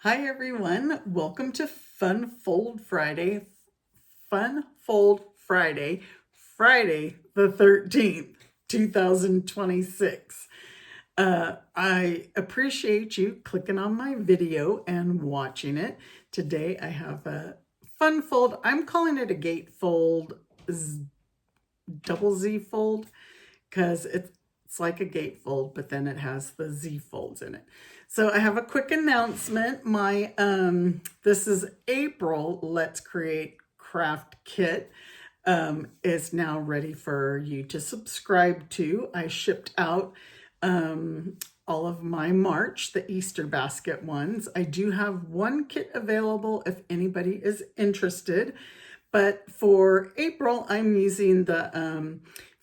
Hi everyone, welcome to Fun Fold Friday. Fun Fold Friday, Friday the 13th, 2026. I appreciate you clicking on my video and watching it. Today I have a fun fold. I'm calling it a gate fold, double Z fold, because it's like a gatefold, but then it has the Z folds in it. So I have a quick announcement. My this is April Let's Create Craft Kit is now ready for you to subscribe to. I shipped out all of my March, the Easter basket ones. I do have one kit available if anybody is interested. But for April, I'm using the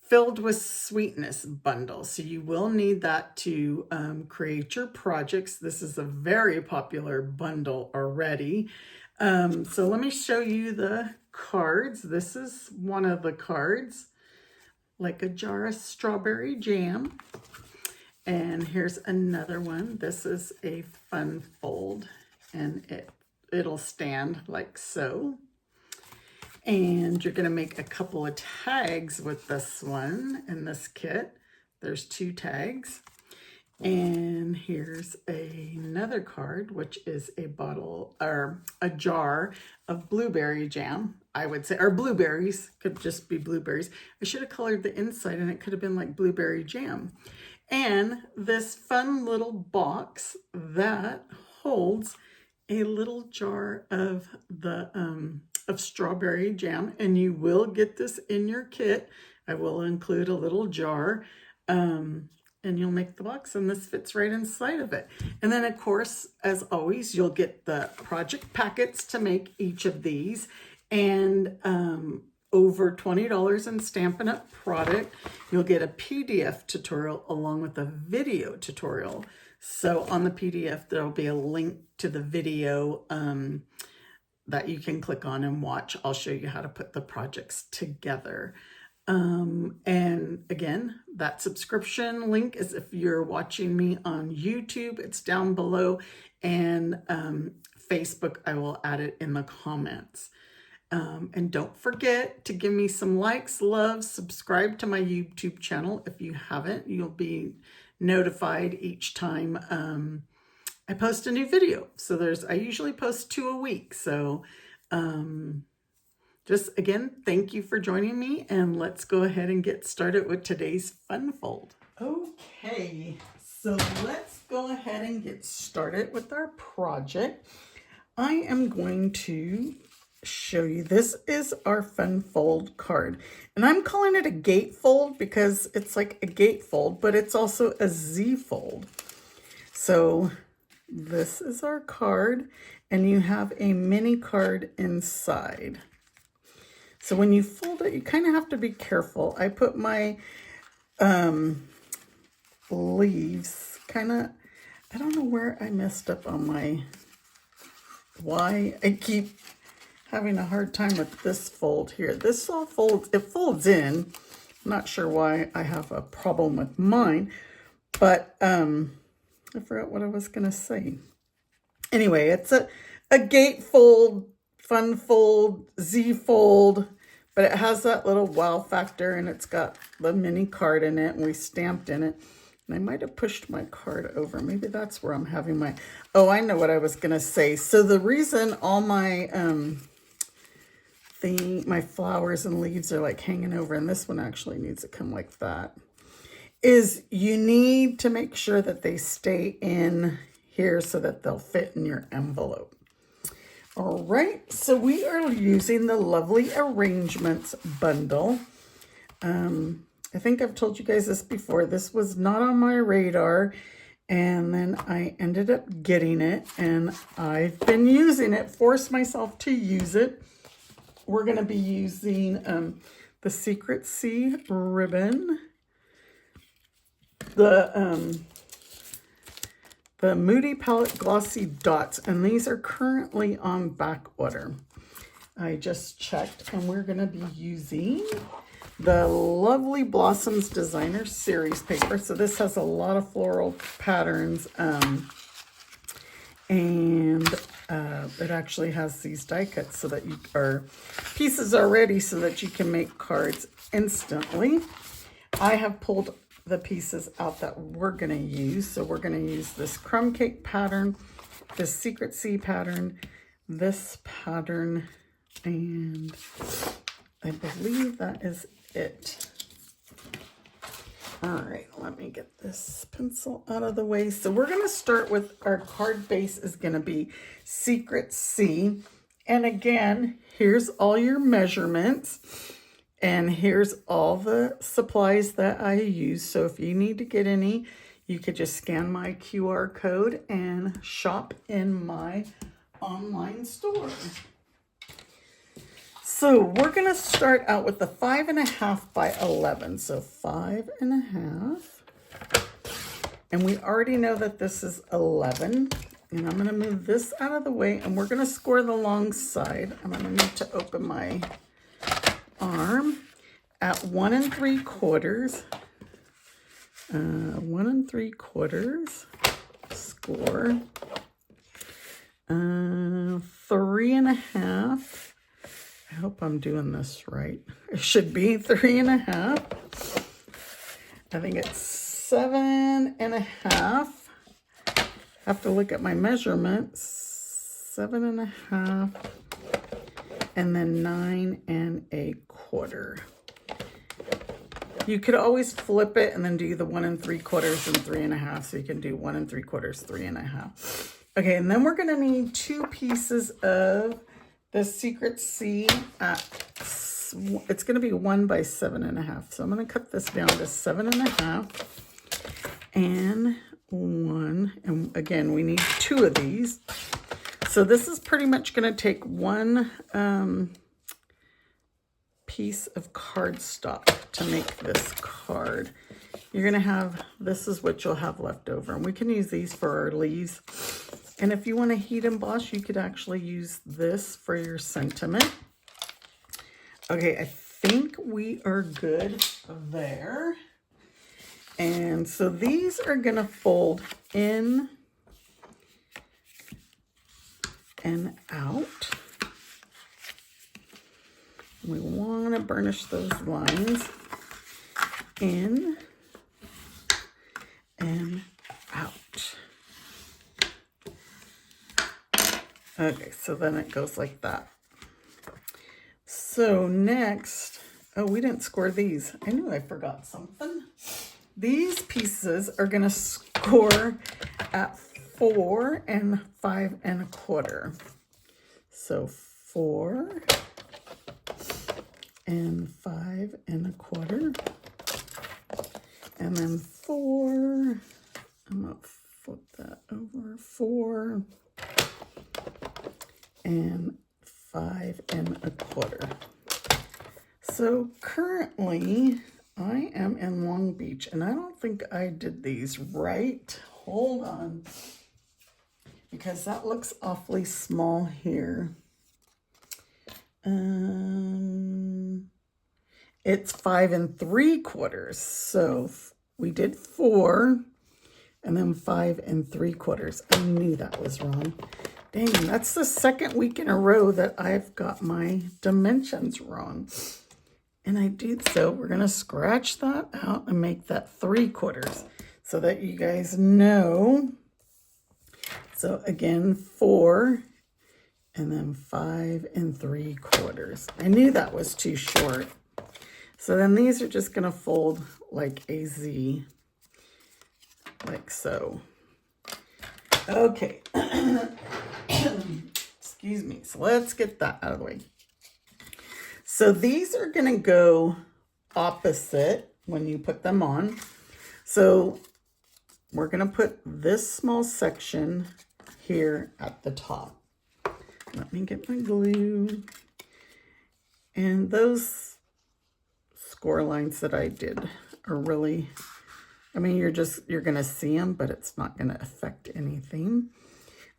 Filled with Sweetness bundle. So you will need that to create your projects. This is a very popular bundle already. So let me show you the cards. This is one of the cards, like a jar of strawberry jam. And here's another one. This is a fun fold, and it'll stand like so. And you're going to make a couple of tags with this one in this kit. There's 2 tags. And here's another card, which is a bottle or a jar of blueberry jam, I would say, or blueberries, could just be blueberries. I should have colored the inside and it could have been like blueberry jam. And this fun little box that holds a little jar of the of strawberry jam, and you will get this in your kit. I will include a little jar, and you'll make the box, and this fits right inside of it. And then, of course, as always, you'll get the project packets to make each of these, and over $20 in Stampin' Up! Product. You'll get a PDF tutorial along with a video tutorial. So on the PDF, there'll be a link to the video that you can click on and watch. I'll show you how to put the projects together. And again, that subscription link is if you're watching me on YouTube, it's down below, and Facebook, I will add it in the comments. And don't forget to give me some likes, love, subscribe to my YouTube channel. If you haven't, you'll be notified each time I post a new video. So I usually post 2 a week. So just again, thank you for joining me, and let's go ahead and get started with today's fun fold. Okay, so let's go ahead and get started with our project. I am going to show you, this is our fun fold card, and I'm calling it a gate fold because it's like a gate fold, but it's also a Z fold. So this is our card, and you have a mini card inside. So when you fold it, you kind of have to be careful. I put my leaves kind of, I don't know where I messed up on why I keep having a hard time with this fold here. This all folds, it folds in. I'm not sure why I have a problem with mine, but I forgot what I was going to say. Anyway, it's a gate fold, fun fold, Z fold, but it has that little wow factor, and it's got the mini card in it, and we stamped in it. And I might have pushed my card over. Maybe that's where I'm having my, oh, I know what I was going to say. So the reason all my my flowers and leaves are like hanging over, and this one actually needs to come like that, is you need to make sure that they stay in here so that they'll fit in your envelope. All right, so we are using the Lovely Arrangements bundle. I think I've told you guys this before. This was not on my radar, and then I ended up getting it, and I've been using it, forced myself to use it. We're going to be using the Secret Sea ribbon, the Moody Palette Glossy Dots, and these are currently on back order. I just checked, and we're going to be using the Lovely Blossoms Designer Series paper. So this has a lot of floral patterns And it actually has these die cuts so that you are pieces already so that you can make cards instantly. I have pulled the pieces out that we're going to use. So we're going to use this crumb cake pattern, this Secret C pattern, this pattern, and I believe that is it. All right, let me get this pencil out of the way. So we're going to start with our card base is going to be Secret C. And again, here's all your measurements. And here's all the supplies that I use. So if you need to get any, you could just scan my QR code and shop in my online store. So we're going to start out with the 5.5 by 11. So 5.5. And we already know that this is 11. And I'm going to move this out of the way and we're going to score the long side. I'm going to need to open my arm at 1 3/4. 1 3/4 score. 3.5. I hope I'm doing this right. It should be 3.5. I think it's 7.5. Have to look at my measurements. 7.5. And then 9 1/4. You could always flip it and then do the 1 3/4 and 3.5. So you can do 1 3/4, 3.5. Okay, and then we're going to need 2 pieces of the Secret C. It's going to be 1 by 7.5. So I'm going to cut this down to 7.5 and 1. And again, we need 2 of these. So this is pretty much going to take 1 piece of cardstock to make this card. You're going to have, this is what you'll have left over. And we can use these for our leaves. And if you want to heat emboss, you could actually use this for your sentiment. Okay, I think we are good there. And so these are going to fold in and out. We want to burnish those lines in and out. Okay, so then it goes like that. So next, oh, we didn't score these. I knew I forgot something. These pieces are going to score at 4 and 5 1/4. So 4 and 5 1/4. And then 4, I'm going to flip that over, 4 and 5 1/4. So currently I am in Long Beach and I don't think I did these right. Hold on, because that looks awfully small here. It's 5 3/4. So we did 4 and then 5 3/4. I knew that was wrong. Dang, that's the second week in a row that I've got my dimensions wrong. And I did so. We're going to scratch that out and make that 3/4 so that you guys know. So again, 4 and then 5 3/4. I knew that was too short. So then these are just going to fold like a Z, like so. Okay. Excuse me. So let's get that out of the way. So these are going to go opposite when you put them on. So we're going to put this small section here at the top. Let me get my glue. And those score lines that I did are really, I mean, you're going to see them, but it's not going to affect anything.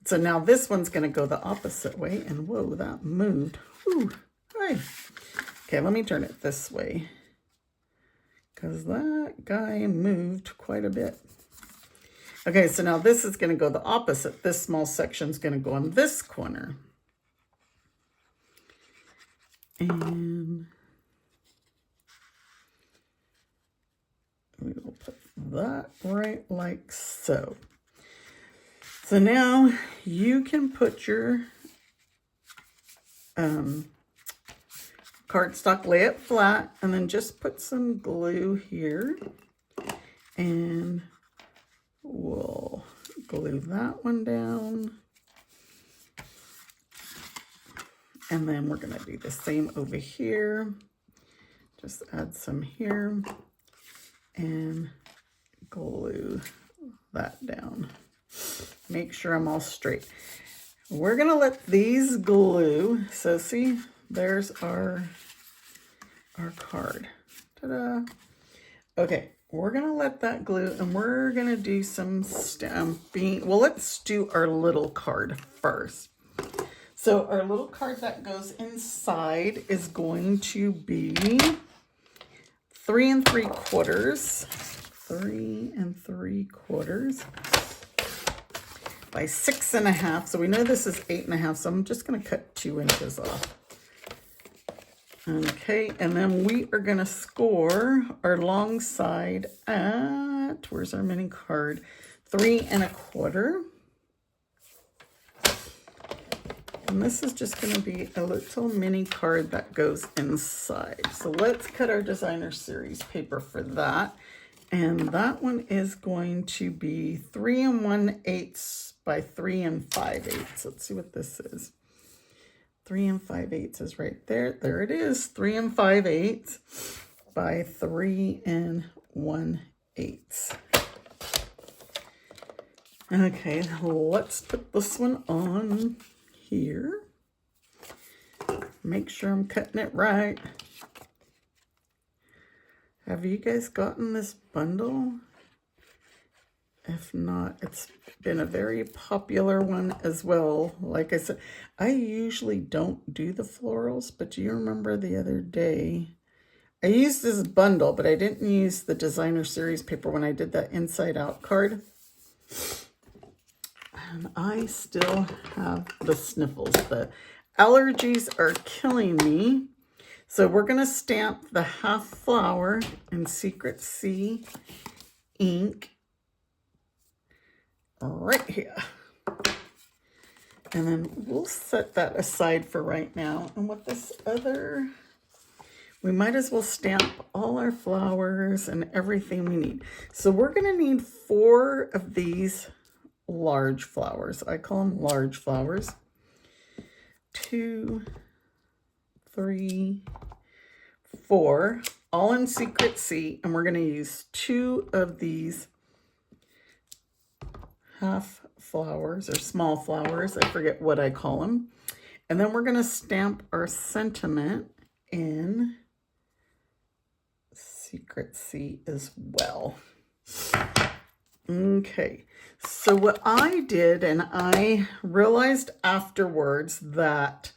So now this one's going to go the opposite way. And whoa, that moved. Whew. Hi. Okay, let me turn it this way, because that guy moved quite a bit. Okay, so now this is going to go the opposite. This small section is going to go on this corner. And we will put that right like so. So now you can put your cardstock, lay it flat, and then just put some glue here. And we'll glue that one down. And then we're going to do the same over here. Just add some here and glue that down. Make sure I'm all straight. We're going to let these glue. So see, there's our card. Ta-da. Okay, we're going to let that glue and we're going to do some stamping. Well, let's do our little card first. So our little card that goes inside is going to be 3 3/4, 3 3/4 by 6 1/2. So we know this is 8 1/2. So I'm just going to cut 2 inches off. Okay, and then we are going to score our long side at, where's our mini card? 3 1/4. And this is just going to be a little mini card that goes inside. So let's cut our designer series paper for that. And that one is going to be 3 1/8 by 3 5/8. Let's see what this is. 3 5/8 is right there. There it is. 3 5/8 by 3 1/8. Okay, let's put this one on here. Make sure I'm cutting it right. Have you guys gotten this bundle? If not, it's been a very popular one as well. Like I said, I usually don't do the florals, but do you remember the other day? I used this bundle, but I didn't use the designer series paper when I did that inside out card. And I still have the sniffles. The allergies are killing me. So we're going to stamp the half flower in Secret C ink right here. And then we'll set that aside for right now. And with this other, we might as well stamp all our flowers and everything we need. So we're going to need 4 of these large flowers. I call them large flowers. 2, 3, 4, all in Secret C, and we're going to use 2 of these half flowers or small flowers. I forget what I call them. And then we're going to stamp our sentiment in Secret C as well. Okay, so what I did, and I realized afterwards that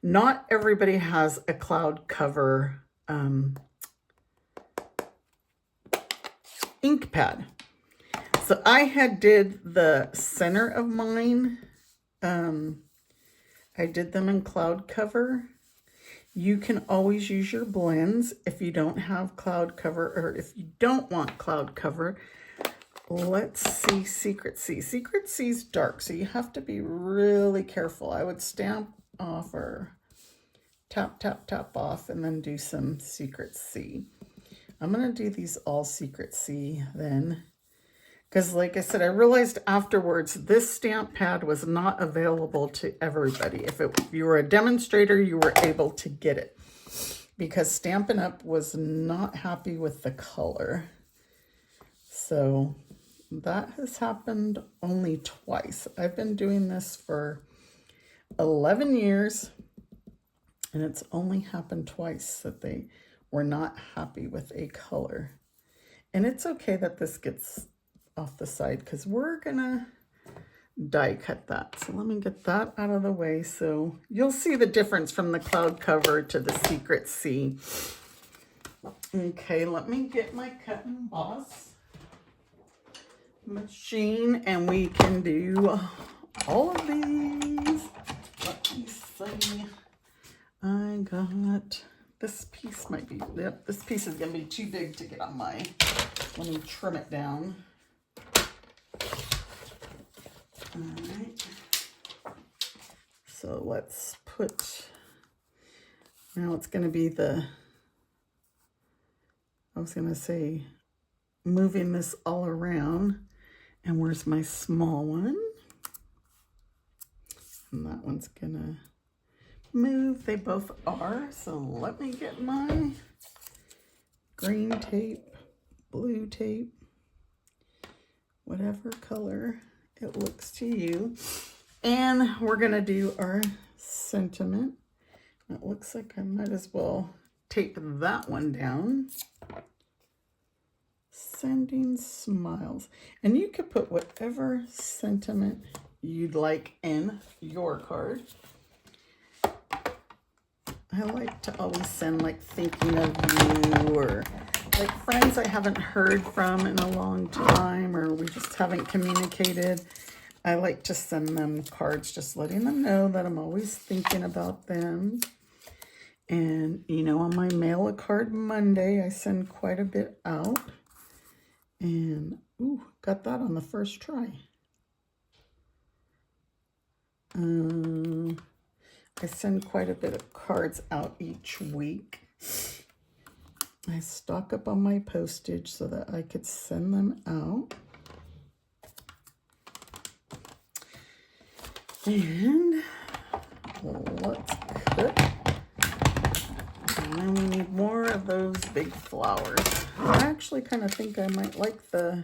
not everybody has a cloud cover ink pad. So I had did the center of mine. I did them in cloud cover. You can always use your blends if you don't have cloud cover, or if you don't want cloud cover. Let's see Secret C. Secret C's dark, so you have to be really careful. I would stamp off or tap, tap, tap off and then do some Secret C. I'm going to do these all Secret C then. Because like I said, I realized afterwards this stamp pad was not available to everybody. If you were a demonstrator, you were able to get it. Because Stampin' Up! Was not happy with the color. So that has happened only twice. I've been doing this for 11 years, and it's only happened twice that they were not happy with a color. And it's okay that this gets off the side because we're gonna die cut that. So let me get that out of the way so you'll see the difference from the cloud cover to the Secret C. Okay, let me get my cut and emboss. machine, and we can do all of these. Let me see. I got this piece might be, yep, this piece is going to be too big to get on my, let me trim it down. All right. So let's put, now it's going to be the, I was going to say, moving this all around. And where's my small one? And that one's going to move. They both are. So let me get my green tape, blue tape, whatever color it looks to you. And we're going to do our sentiment. It looks like I might as well tape that one down. Sending smiles. And you could put whatever sentiment you'd like in your card. I like to always send like thinking of you, or like friends I haven't heard from in a long time, or we just haven't communicated. I like to send them cards just letting them know that I'm always thinking about them. And you know, on my Mail a Card Monday, I send quite a bit out. And ooh, got that on the first try. I send quite a bit of cards out each week. I stock up on my postage so that I could send them out. And let's cut. And then we need more of those big flowers. I actually kind of think I might like the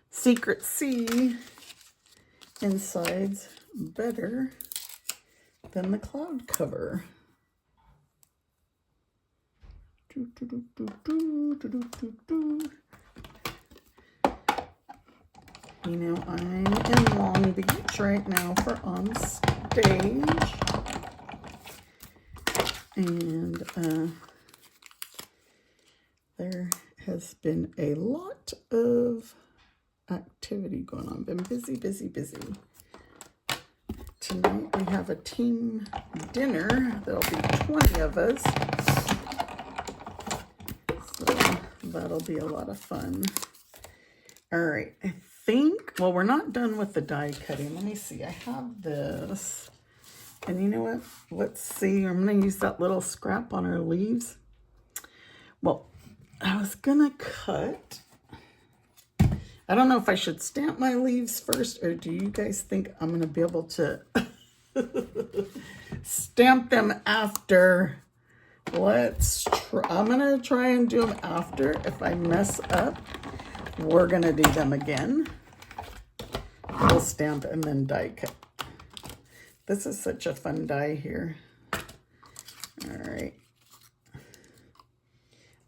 Secret Sea insides better than the cloud cover. You know, I'm in Long Beach right now for On Stage. And there has been a lot of activity going on. Been busy, busy, busy. Tonight we have a team dinner. There'll be 20 of us. So that'll be a lot of fun. All right, I think, well, we're not done with the die cutting. Let me see, I have this. And you know what? Let's see, I'm gonna use that little scrap on our leaves. Well, I was gonna cut, I don't know if I should stamp my leaves first, or do you guys think I'm gonna be able to stamp them after? Let's try, I'm gonna try and do them after. If I mess up, we're gonna do them again. We'll stamp and then die cut. This is such a fun die here. All right.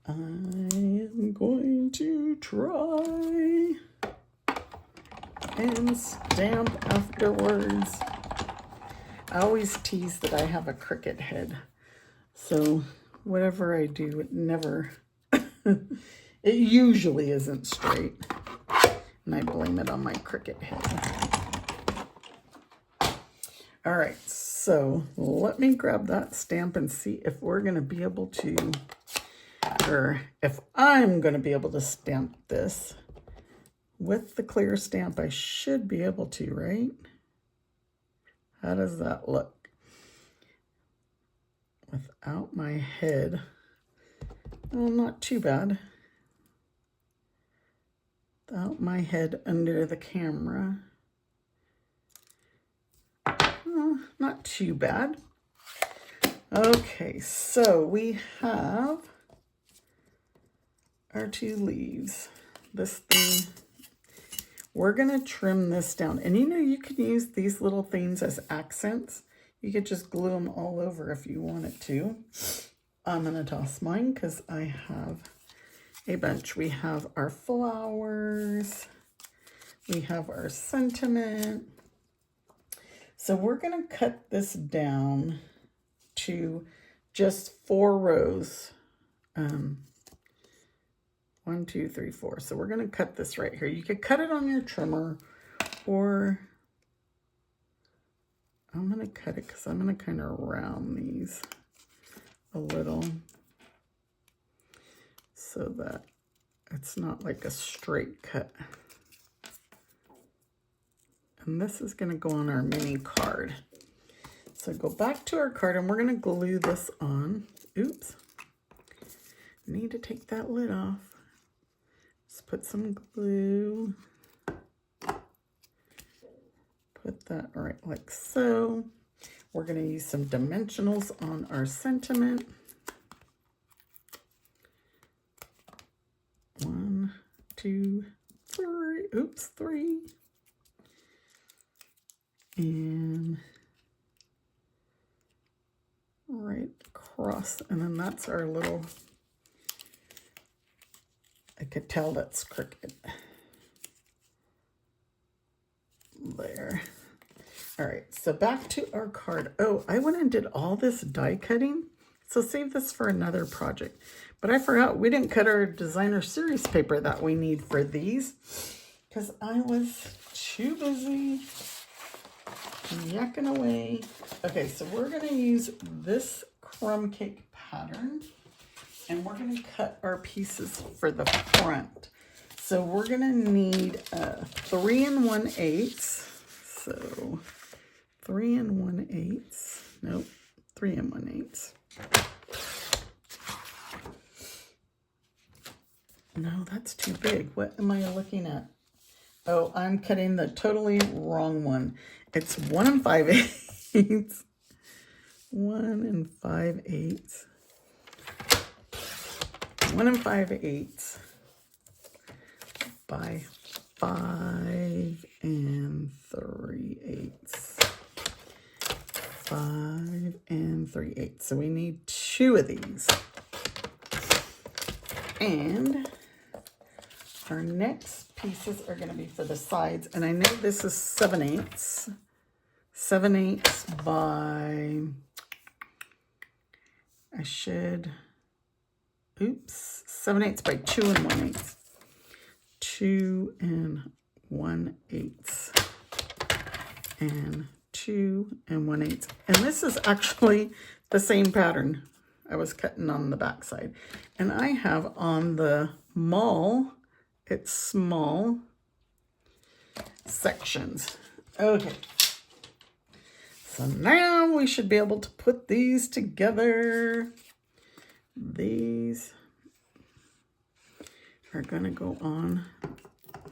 I am going to try and stamp afterwards. I always tease that I have a crooked head. So whatever I do, it never, it usually isn't straight. And I blame it on my crooked head. All right, so let me grab that stamp and see if we're going to be able to, or if I'm going to be able to stamp this with the clear stamp. I should be able to, right? How does that look? Without my head. Oh, not too bad. Without my head under the camera. Not too bad. Okay, so we have our two leaves. This thing, we're gonna trim this down. And you know, you could use these little things as accents. You could just glue them all over if you wanted to. I'm gonna toss mine because I have a bunch. We have our flowers. We have our sentiment. So we're going to cut this down to just 4 rows. 1, 2, 3, 4. So we're going to cut this right here. You could cut it on your trimmer, or I'm going to cut it because I'm going to kind of round these a little so that it's not like a straight cut. And this is going to go on our mini card. So go back to our card and we're going to glue this on. Oops. Need to take that lid off. Just put some glue. Put that right like so. We're going to use some dimensionals on our sentiment. 1, 2, 3. Oops, 3. And right across. And then that's our little, I could tell that's crooked. There. All right, so back to our card. Oh, I went and did all this die cutting. So save this for another project. But I forgot we didn't cut our designer series paper that we need for these because I was too busy yakking away. Okay, so we're going to use this crumb cake pattern and we're going to cut our pieces for the front. So we're going to need 3 1/8. So 3 1/8. Nope, 3 1/8. No, that's too big. What am I looking at? Oh, I'm cutting the totally wrong one. It's 1 5/8. 1 5/8. 1 5/8 by 5 3/8. 5 3/8. So we need 2 of these. And our next pieces are going to be for the sides. And I know this is 7/8. 7/8 by, I should, oops, 7/8 by 2 1/8. 2 1/8. And 2 1/8. And this is actually the same pattern I was cutting on the back side. And I have on the maul, it's small sections. Okay. So now we should be able to put these together. These are going to go on.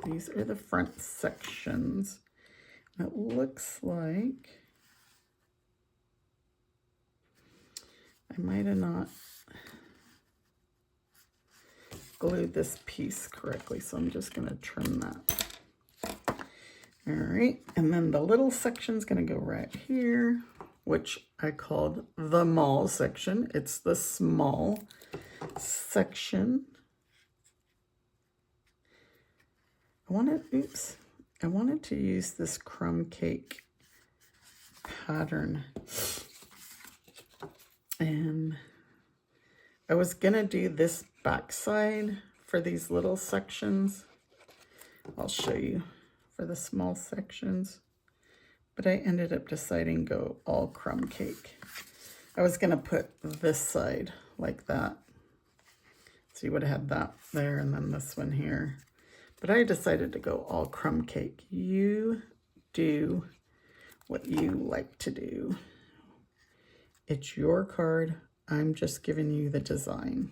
These are the front sections. It looks like I might have not glued this piece correctly, so I'm just going to trim that. All right, and then the little section's going to go right here, which I called the maul section. It's the small section. I wanted to use this crumb cake pattern. And I was going to do this back side for these little sections. I'll show you for the small sections. But I ended up deciding go all crumb cake. I was going to put this side like that. So you would have had that there and then this one here. But I decided to go all crumb cake. You do what you like to do. It's your card. I'm just giving you the design.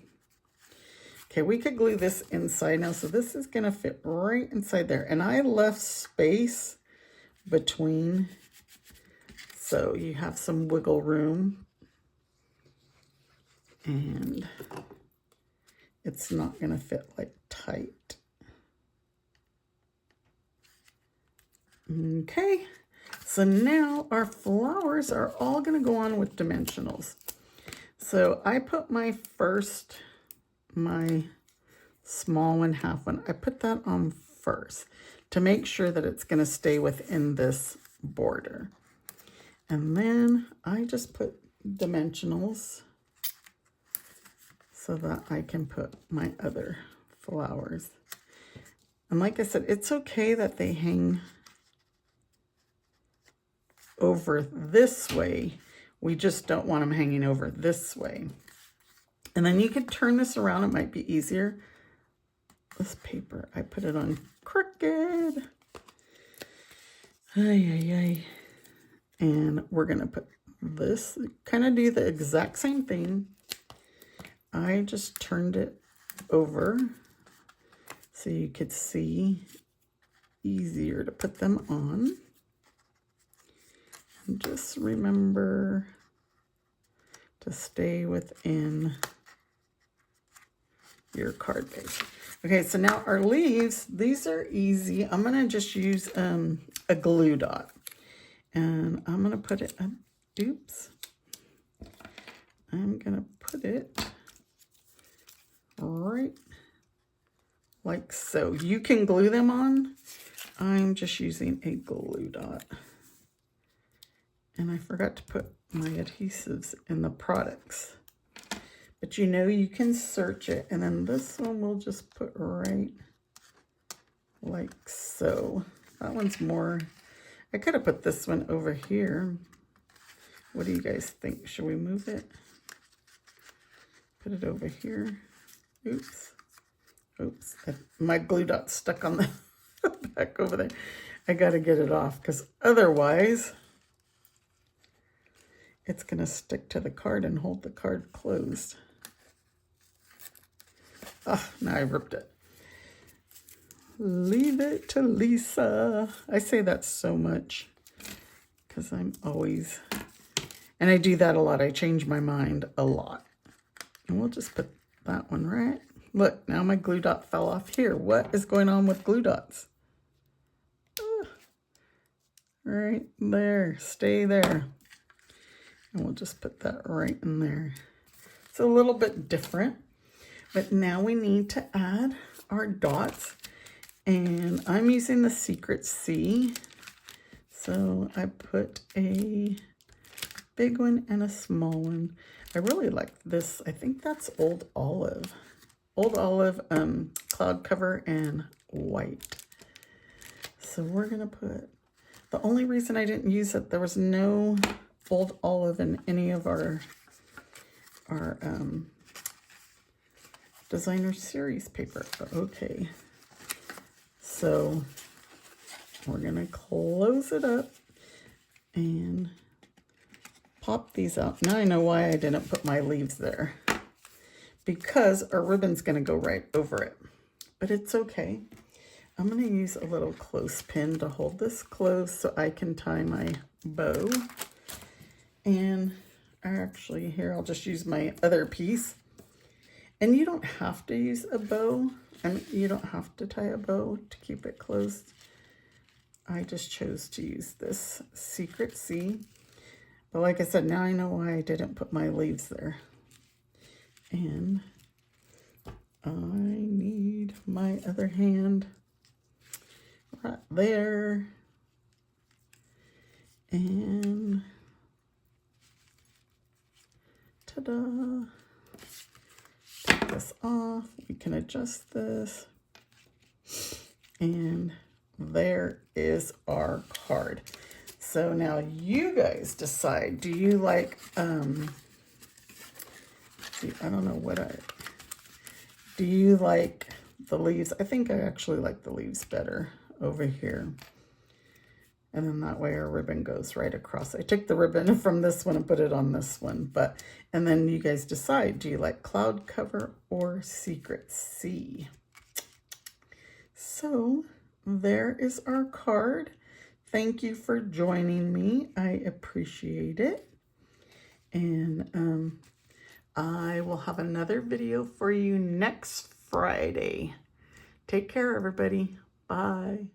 Okay, we could glue this inside now. So this is going to fit right inside there. And I left space between, so you have some wiggle room. And it's not going to fit like tight. Okay, so now our flowers are all going to go on with dimensionals. So I put my small one, half one, I put that on first to make sure that it's going to stay within this border. And then I just put dimensionals so that I can put my other flowers. And like I said, it's okay that they hang over this way. We just don't want them hanging over this way. And then you could turn this around. It might be easier. This paper, I put it on crooked. Ay, ay, ay. And we're going to put this, kind of do the exact same thing. I just turned it over so you could see, easier to put them on. And just remember to stay within your card base. Okay, so now our leaves, these are easy. I'm gonna just use a glue dot. And I'm gonna put it, oops. I'm gonna put it right like so. You can glue them on. I'm just using a glue dot. And I forgot to put my adhesives in the products. But you know you can search it. And then this one we'll just put right like so. That one's more, I could have put this one over here. What do you guys think? Should we move it? Put it over here. Oops. Oops. My glue dot's stuck on the back over there. I got to get it off because otherwise it's going to stick to the card and hold the card closed. Oh, now I ripped it. Leave it to Lisa. I say that so much because I'm always, and I do that a lot. I change my mind a lot. And we'll just put that one right. Look, now my glue dot fell off here. What is going on with glue dots? Right there. Stay there. And we'll just put that right in there. It's a little bit different. But now we need to add our dots. And I'm using the Secret C. So I put a big one and a small one. I really like this. I think that's Old Olive. Old Olive, cloud cover and white. So we're going to put, the only reason I didn't use it, there was no Old Olive in any of our designer series paper. Okay, so we're gonna close it up and pop these out. Now I know why I didn't put my leaves there, because our ribbon's gonna go right over it, but it's okay. I'm gonna use a little clothespin to hold this closed so I can tie my bow. And actually here, I'll just use my other piece. And you don't have to use a bow. I mean, you don't have to tie a bow to keep it closed. I just chose to use this Secret C. But like I said, now I know why I didn't put my leaves there. And I need my other hand right there. And ta-da! Take this off. We can adjust this. And there is our card. So now you guys decide, do you like, see, I don't know what do you like the leaves? I think I actually like the leaves better over here. And then that way our ribbon goes right across. I took the ribbon from this one and put it on this one. And then you guys decide, do you like cloud cover or Secret C? So there is our card. Thank you for joining me. I appreciate it. And I will have another video for you next Friday. Take care, everybody. Bye.